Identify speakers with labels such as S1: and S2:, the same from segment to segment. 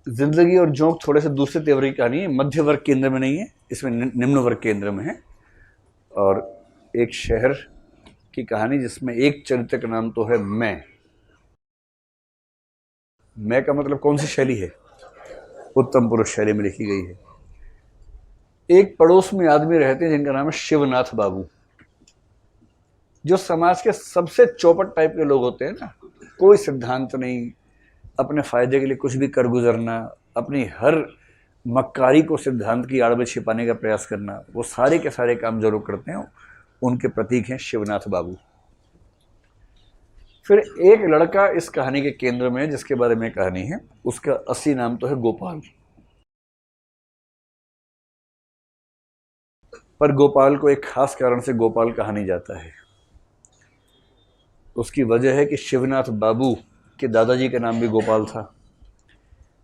S1: जिंदगी और जोंक थोड़े से दूसरे तेवर की कहानी है, मध्य वर्ग केंद्र में नहीं है, इसमें निम्न वर्ग केंद्र में है। और एक शहर की कहानी जिसमें एक चरित्र का नाम तो है मैं का मतलब कौन सी शैली है? उत्तम पुरुष शैली में लिखी गई है। एक पड़ोस में आदमी रहते हैं जिनका नाम है शिवनाथ बाबू, जो समाज के सबसे चौपट टाइप के लोग होते हैं ना, कोई सिद्धांत नहीं, अपने फायदे के लिए कुछ भी कर गुजरना, अपनी हर मक्कारी को सिद्धांत की आड़ में छिपाने का प्रयास करना, वो सारे के सारे काम जरूर करते हैं। उनके प्रतीक हैं शिवनाथ बाबू। फिर एक लड़का इस कहानी के केंद्र में, जिसके बारे में कहानी है, उसका असली नाम तो है गोपाल। पर गोपाल को एक खास कारण से गोपाल कहा नहीं जाता है। उसकी वजह है कि शिवनाथ बाबू के दादाजी का नाम भी गोपाल था,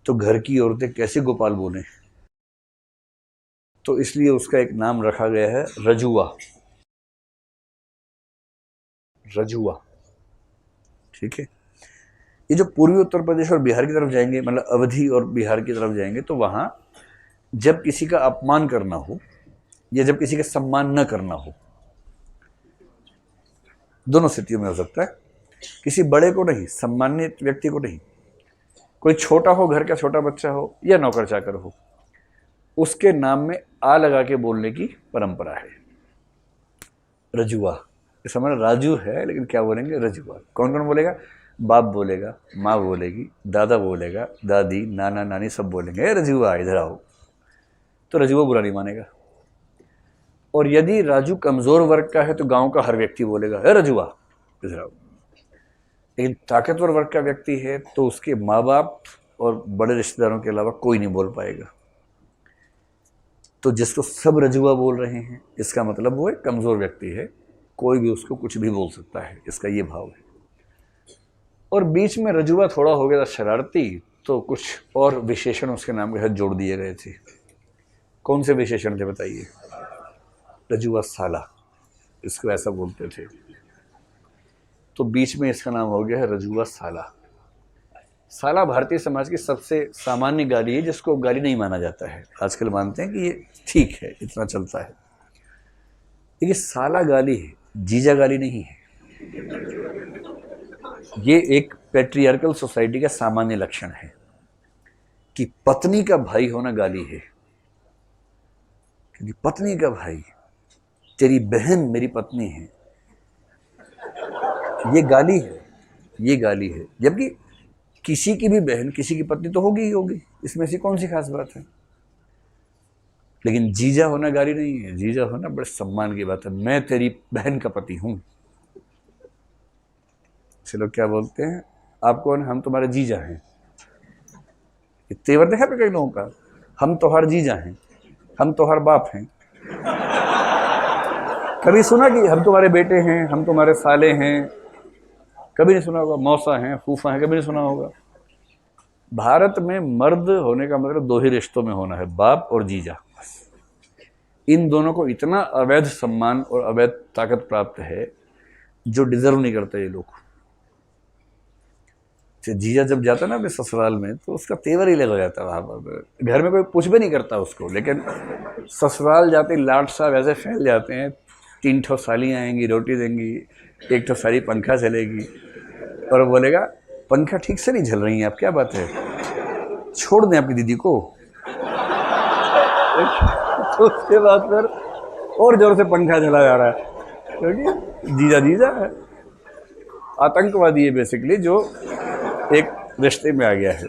S1: तो घर की औरतें कैसे गोपाल बोले, तो इसलिए उसका एक नाम रखा गया है रजुआ। रजुआ, ठीक है। ये जो पूर्वी उत्तर प्रदेश और बिहार की तरफ जाएंगे, मतलब अवधी और बिहार की तरफ जाएंगे, तो वहां जब किसी का अपमान करना हो या जब किसी का सम्मान न करना हो, दोनों स्थितियों में हो सकता है, किसी बड़े को नहीं, सम्मानित व्यक्ति को नहीं, कोई छोटा हो, घर का छोटा बच्चा हो या नौकर चाकर हो, उसके नाम में आ लगा के बोलने की परंपरा है। रजुआ, इस समय राजू है लेकिन क्या बोलेंगे? रजुआ। कौन कौन बोलेगा? बाप बोलेगा, माँ बोलेगी, दादा बोलेगा, दादी, नाना, नानी सब बोलेंगे रजुआ इधर आओ, तो रजुआ बुरा नहीं मानेगा। और यदि राजू कमजोर वर्ग का है तो गांव का हर व्यक्ति बोलेगा है रजुआ इधर आओ। लेकिन ताकतवर वर्ग का व्यक्ति है तो उसके माँ बाप और बड़े रिश्तेदारों के अलावा कोई नहीं बोल पाएगा। तो जिसको सब रजुआ बोल रहे हैं, इसका मतलब वो एक कमजोर व्यक्ति है, कोई भी उसको कुछ भी बोल सकता है, इसका ये भाव है। और बीच में रजुआ थोड़ा हो गया था शरारती, तो कुछ और विशेषण उसके नाम के साथ जोड़ दिए गए थे। कौन से विशेषण थे बताइए? रजुआ साला, इसको ऐसा बोलते थे, तो बीच में इसका नाम हो गया है रजुआ साला। साला भारतीय समाज की सबसे सामान्य गाली है, जिसको गाली नहीं माना जाता है। आजकल मानते हैं कि ये ठीक है, इतना चलता है, लेकिन साला गाली है, जीजा गाली नहीं है। ये एक पैट्रियार्कल सोसाइटी का सामान्य लक्षण है कि पत्नी का भाई होना गाली है। क्योंकि पत्नी का भाई, तेरी बहन मेरी पत्नी है, ये गाली है, ये गाली है। जबकि किसी की भी बहन किसी की पत्नी तो होगी ही होगी, इसमें से कौन सी खास बात है। लेकिन जीजा होना गाली नहीं है, जीजा होना बड़े सम्मान की बात है। मैं तेरी बहन का पति हूं। से लोग क्या बोलते हैं? आप कौन? हम तुम्हारे जीजा हैं। तेवर देखा पे कई लोगों का, हम तोहार जीजा हैं, हम तोहार बाप हैं। कभी सुना कि हम तुम्हारे बेटे हैं, हम तुम्हारे साले हैं? कभी नहीं सुना होगा। मौसा हैं, फूफा हैं, कभी नहीं सुना होगा। भारत में मर्द होने का मतलब दो ही रिश्तों में होना है, बाप और जीजा। इन दोनों को इतना अवैध सम्मान और अवैध ताकत प्राप्त है जो डिजर्व नहीं करते ये लोग। जीजा जब जाता है ना अपने ससुराल में, तो उसका तेवर ही लग जाता है वहां पर। घर में कोई पूछ भी नहीं करता उसको, लेकिन ससुराल जाते लाड साहब ऐसे फैल जाते हैं। 3 ठो सालियाँ आएंगी, रोटी देंगी, 1 ठो साली पंखा चलेगी, और बोलेगा पंखा ठीक से नहीं झल रही है आप, क्या बात है, छोड़ दें आपकी दीदी को। तो उसके बाद फिर और जोर से पंखा चला जा रहा है, क्योंकि जीजा जीजा है। आतंकवादी है बेसिकली, जो एक रिश्ते में आ गया है।